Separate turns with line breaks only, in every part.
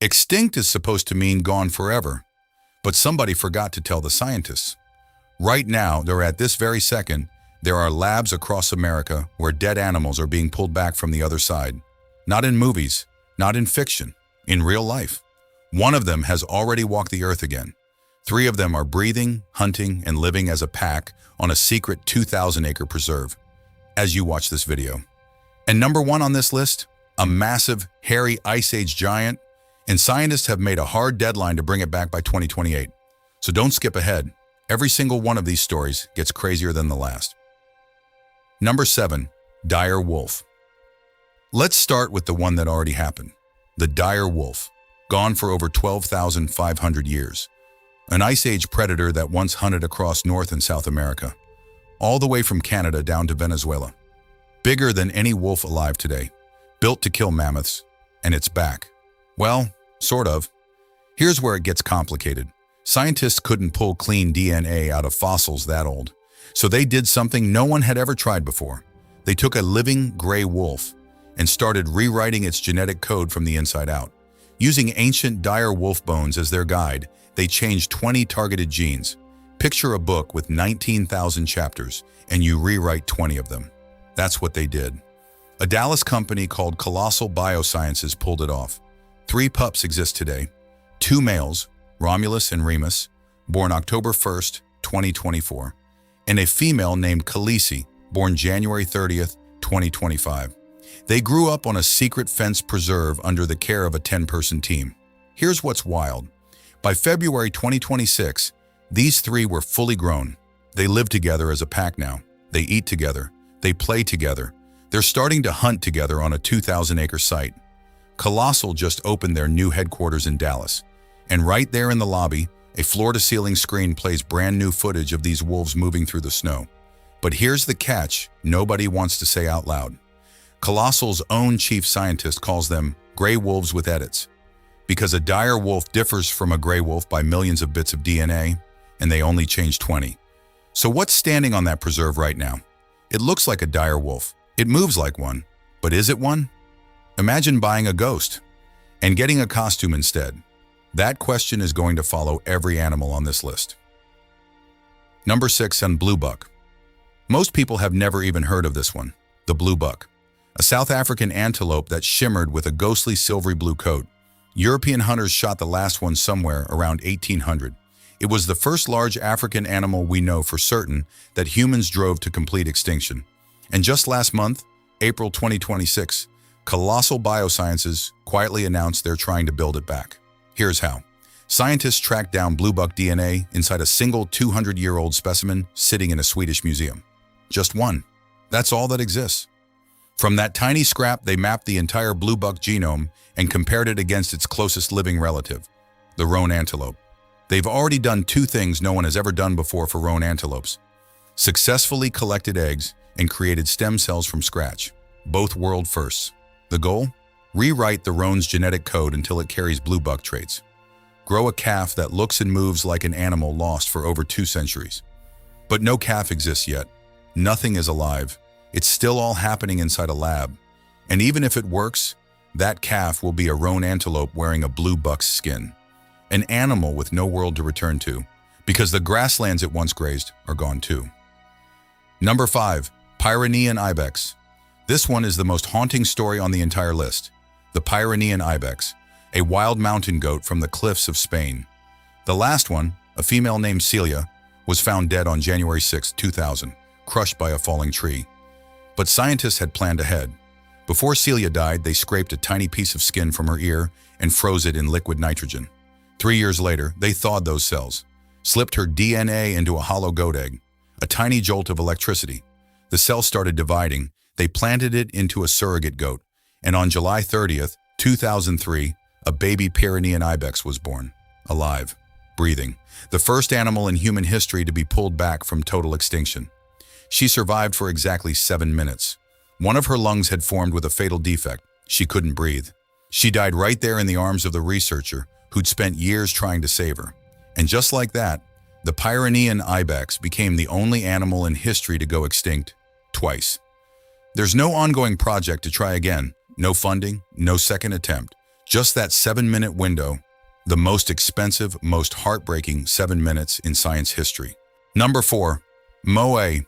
Extinct is supposed to mean gone forever, but somebody forgot to tell the scientists. Right now, or at this very second, there are labs across America where dead animals are being pulled back from the other side. Not in movies, not in fiction, in real life. One of them has already walked the earth again. 3 of them are breathing, hunting, and living as a pack on a secret 2,000-acre preserve, as you watch this video. And number 1 on this list, a massive, hairy Ice Age giant, and scientists have made a hard deadline to bring it back by 2028. So don't skip ahead. Every single one of these stories gets crazier than the last. Number 7, dire wolf. Let's start with the one that already happened. The dire wolf, gone for over 12,500 years. An Ice Age predator that once hunted across North and South America, all the way from Canada down to Venezuela. Bigger than any wolf alive today, built to kill mammoths, and it's back. Well, sort of. Here's where it gets complicated. Scientists couldn't pull clean DNA out of fossils that old, so they did something no one had ever tried before. They took a living gray wolf and started rewriting its genetic code from the inside out. Using ancient dire wolf bones as their guide, they changed 20 targeted genes. Picture a book with 19,000 chapters, and you rewrite 20 of them. That's what they did. A Dallas company called Colossal Biosciences pulled it off. 3 pups exist today, 2 males, Romulus and Remus, born October 1st, 2024, and a female named Khaleesi, born January 30th, 2025. They grew up on a secret fence preserve under the care of a 10-person team. Here's what's wild. By February 2026, these 3 were fully grown. They live together as a pack now. They eat together. They play together. They're starting to hunt together on a 2,000-acre site. Colossal just opened their new headquarters in Dallas. And right there in the lobby, a floor-to-ceiling screen plays brand new footage of these wolves moving through the snow. But here's the catch nobody wants to say out loud. Colossal's own chief scientist calls them gray wolves with edits, because a dire wolf differs from a gray wolf by millions of bits of DNA, and they only change 20. So what's standing on that preserve right now? It looks like a dire wolf. It moves like one. But is it one? Imagine buying a ghost and getting a costume instead. That question is going to follow every animal on this list. Number 6 on bluebuck. Most people have never even heard of this one, the bluebuck, a South African antelope that shimmered with a ghostly silvery blue coat. European hunters shot the last one somewhere around 1800. It was the first large African animal we know for certain that humans drove to complete extinction. And just last month, April 2026, Colossal Biosciences quietly announced they're trying to build it back. Here's how. Scientists tracked down bluebuck DNA inside a single 200-year-old specimen sitting in a Swedish museum. Just one. That's all that exists. From that tiny scrap, they mapped the entire bluebuck genome and compared it against its closest living relative, the roan antelope. They've already done 2 things no one has ever done before for roan antelopes. Successfully collected eggs and created stem cells from scratch. Both world firsts. The goal? Rewrite the roan's genetic code until it carries bluebuck traits. Grow a calf that looks and moves like an animal lost for over 2 centuries. But no calf exists yet. Nothing is alive. It's still all happening inside a lab. And even if it works, that calf will be a roan antelope wearing a blue buck's skin. An animal with no world to return to, because the grasslands it once grazed are gone too. Number 5, Pyrenean ibex. This one is the most haunting story on the entire list. The Pyrenean ibex, a wild mountain goat from the cliffs of Spain. The last one, a female named Celia, was found dead on January 6, 2000, crushed by a falling tree. But scientists had planned ahead. Before Celia died, they scraped a tiny piece of skin from her ear and froze it in liquid nitrogen. 3 years later, they thawed those cells, slipped her DNA into a hollow goat egg, a tiny jolt of electricity. The cells started dividing. They planted it into a surrogate goat, and on July 30th, 2003, a baby Pyrenean ibex was born, alive, breathing, the first animal in human history to be pulled back from total extinction. She survived for exactly 7 minutes. One of her lungs had formed with a fatal defect. She couldn't breathe. She died right there in the arms of the researcher who'd spent years trying to save her. And just like that, the Pyrenean ibex became the only animal in history to go extinct twice. There's no ongoing project to try again, no funding, no second attempt, Just that 7-minute window, the most expensive, most heartbreaking 7 minutes in science history. Number 4. Moa.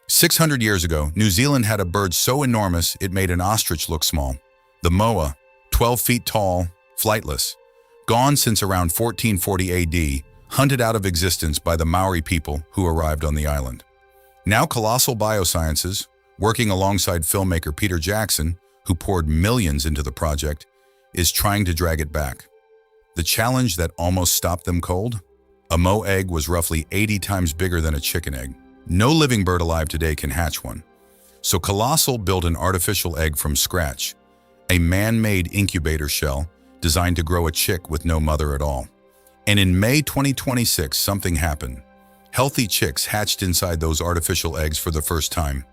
600 years ago, New Zealand had a bird so enormous it made an ostrich look small. The moa, 12 feet tall, flightless, gone since around 1440 AD, hunted out of existence by the Maori people who arrived on the island. Now Colossal Biosciences, working alongside filmmaker Peter Jackson, who poured millions into the project, is trying to drag it back. The challenge that almost stopped them cold? A moa egg was roughly 80 times bigger than a chicken egg. No living bird alive today can hatch one. So Colossal built an artificial egg from scratch, a man-made incubator shell designed to grow a chick with no mother at all. And in May 2026, something happened. Healthy chicks hatched inside those artificial eggs for the first time.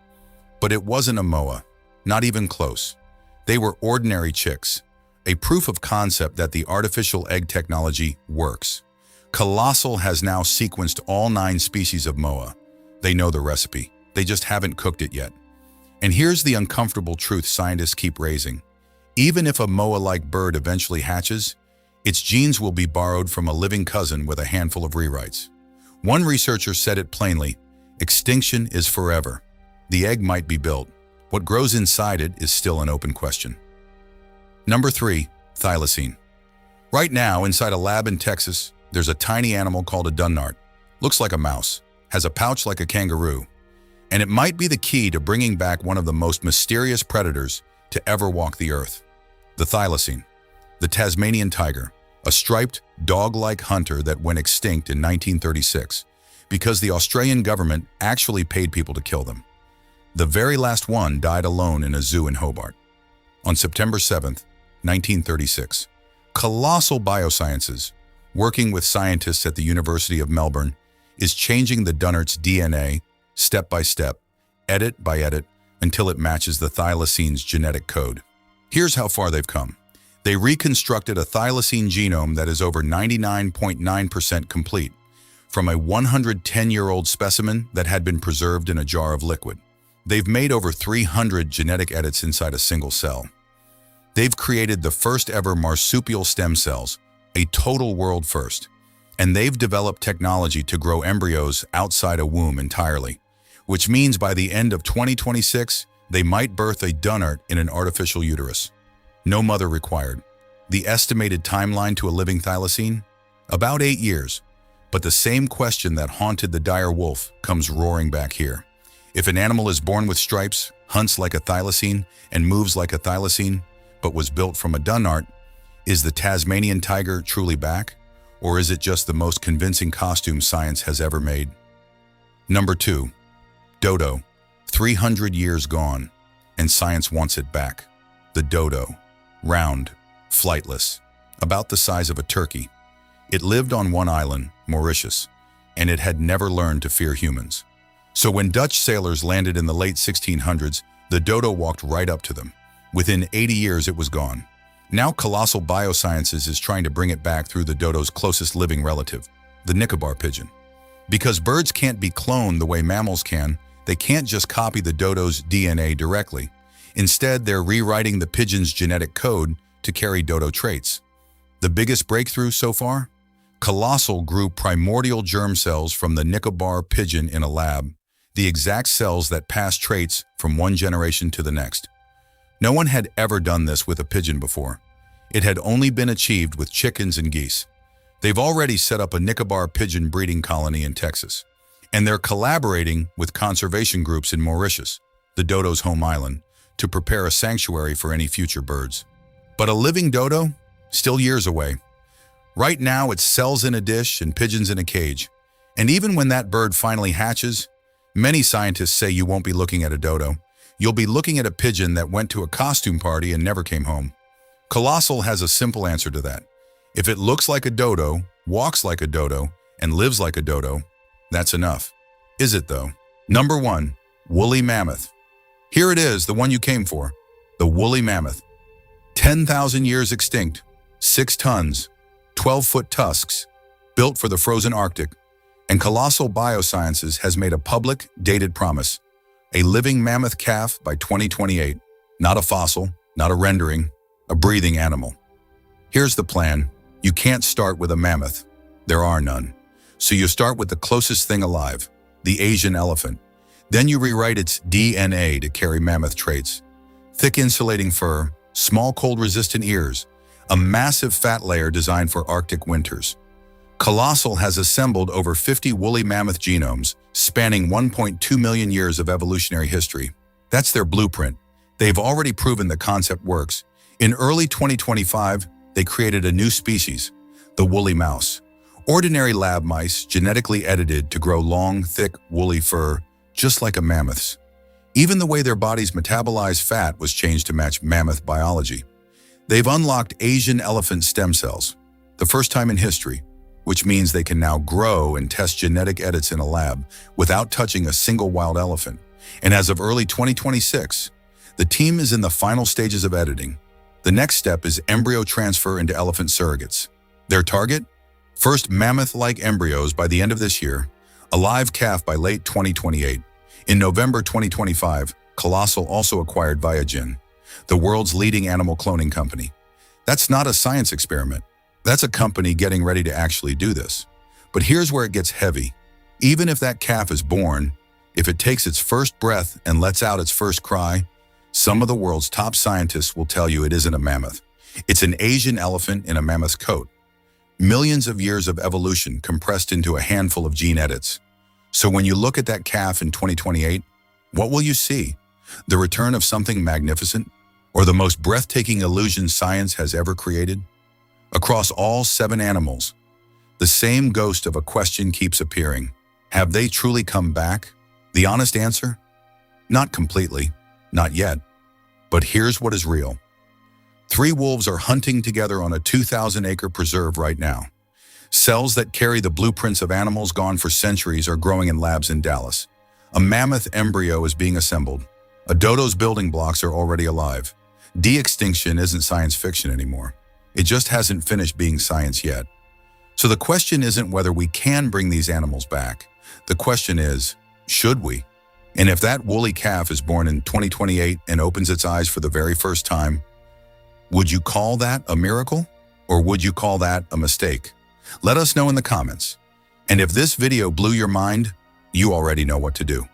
But it wasn't a moa, not even close. They were ordinary chicks, a proof of concept that the artificial egg technology works. Colossal has now sequenced all 9 species of moa. They know the recipe. They just haven't cooked it yet. And here's the uncomfortable truth scientists keep raising. Even if a moa-like bird eventually hatches, its genes will be borrowed from a living cousin with a handful of rewrites. One researcher said it plainly, extinction is forever. The egg might be built. What grows inside it is still an open question. Number 3. Thylacine. Right now, inside a lab in Texas, there's a tiny animal called a dunnart. Looks like a mouse, has a pouch like a kangaroo, and it might be the key to bringing back one of the most mysterious predators to ever walk the earth. The thylacine, the Tasmanian tiger, a striped, dog-like hunter that went extinct in 1936 because the Australian government actually paid people to kill them. The very last one died alone in a zoo in Hobart. On September 7th, 1936, Colossal Biosciences, working with scientists at the University of Melbourne, is changing the dunnart's DNA step by step, edit by edit, until it matches the thylacine's genetic code. Here's how far they've come. They reconstructed a thylacine genome that is over 99.9% complete from a 110-year-old specimen that had been preserved in a jar of liquid. They've made over 300 genetic edits inside a single cell. They've created the first ever marsupial stem cells, a total world first. And they've developed technology to grow embryos outside a womb entirely, which means by the end of 2026, they might birth a dunnart in an artificial uterus. No mother required. The estimated timeline to a living thylacine? About 8 years. But the same question that haunted the dire wolf comes roaring back here. If an animal is born with stripes, hunts like a thylacine, and moves like a thylacine, but was built from a dunnart, is the Tasmanian tiger truly back? Or is it just the most convincing costume science has ever made? Number 2. Dodo. 300 years gone, and science wants it back. The dodo. Round, flightless, about the size of a turkey. It lived on one island, Mauritius, and it had never learned to fear humans. So when Dutch sailors landed in the late 1600s, the dodo walked right up to them. Within 80 years, it was gone. Now Colossal Biosciences is trying to bring it back through the dodo's closest living relative, the Nicobar pigeon. Because birds can't be cloned the way mammals can, they can't just copy the dodo's DNA directly. Instead, they're rewriting the pigeon's genetic code to carry dodo traits. The biggest breakthrough so far? Colossal grew primordial germ cells from the Nicobar pigeon in a lab, the exact cells that pass traits from one generation to the next. No one had ever done this with a pigeon before. It had only been achieved with chickens and geese. They've already set up a Nicobar pigeon breeding colony in Texas, and they're collaborating with conservation groups in Mauritius, the dodo's home island, to prepare a sanctuary for any future birds. But a living dodo? Still years away. Right now, it's cells in a dish and pigeons in a cage. And even when that bird finally hatches, many scientists say you won't be looking at a dodo. You'll be looking at a pigeon that went to a costume party and never came home. Colossal has a simple answer to that. If it looks like a dodo, walks like a dodo, and lives like a dodo, that's enough. Is it though? Number 1, woolly mammoth. Here it is, the one you came for. The woolly mammoth. 10,000 years extinct, 6 tons, 12-foot tusks, built for the frozen Arctic. And Colossal Biosciences has made a public, dated promise. A living mammoth calf by 2028. Not a fossil, not a rendering, a breathing animal. Here's the plan. You can't start with a mammoth. There are none. So you start with the closest thing alive, the Asian elephant. Then you rewrite its DNA to carry mammoth traits. Thick insulating fur, small cold-resistant ears, a massive fat layer designed for Arctic winters. Colossal has assembled over 50 woolly mammoth genomes, spanning 1.2 million years of evolutionary history. That's their blueprint. They've already proven the concept works. In early 2025, they created a new species, the woolly mouse. Ordinary lab mice genetically edited to grow long, thick, woolly fur, just like a mammoth's. Even the way their bodies metabolize fat was changed to match mammoth biology. They've unlocked Asian elephant stem cells, the first time in history, which means they can now grow and test genetic edits in a lab without touching a single wild elephant. And as of early 2026, the team is in the final stages of editing. The next step is embryo transfer into elephant surrogates. Their target? First mammoth-like embryos by the end of this year, a live calf by late 2028. In November 2025, Colossal also acquired Viagen, the world's leading animal cloning company. That's not a science experiment. That's a company getting ready to actually do this. But here's where it gets heavy. Even if that calf is born, if it takes its first breath and lets out its first cry, some of the world's top scientists will tell you it isn't a mammoth. It's an Asian elephant in a mammoth's coat. Millions of years of evolution compressed into a handful of gene edits. So when you look at that calf in 2028, what will you see? The return of something magnificent? Or the most breathtaking illusion science has ever created? Across all 7 animals, the same ghost of a question keeps appearing. Have they truly come back? The honest answer? Not completely, not yet. But here's what is real. 3 wolves are hunting together on a 2,000-acre preserve right now. Cells that carry the blueprints of animals gone for centuries are growing in labs in Dallas. A mammoth embryo is being assembled. A dodo's building blocks are already alive. De-extinction isn't science fiction anymore. It just hasn't finished being science yet. So the question isn't whether we can bring these animals back. The question is, should we? And if that woolly calf is born in 2028 and opens its eyes for the very first time, would you call that a miracle? Or would you call that a mistake? Let us know in the comments. And if this video blew your mind, you already know what to do.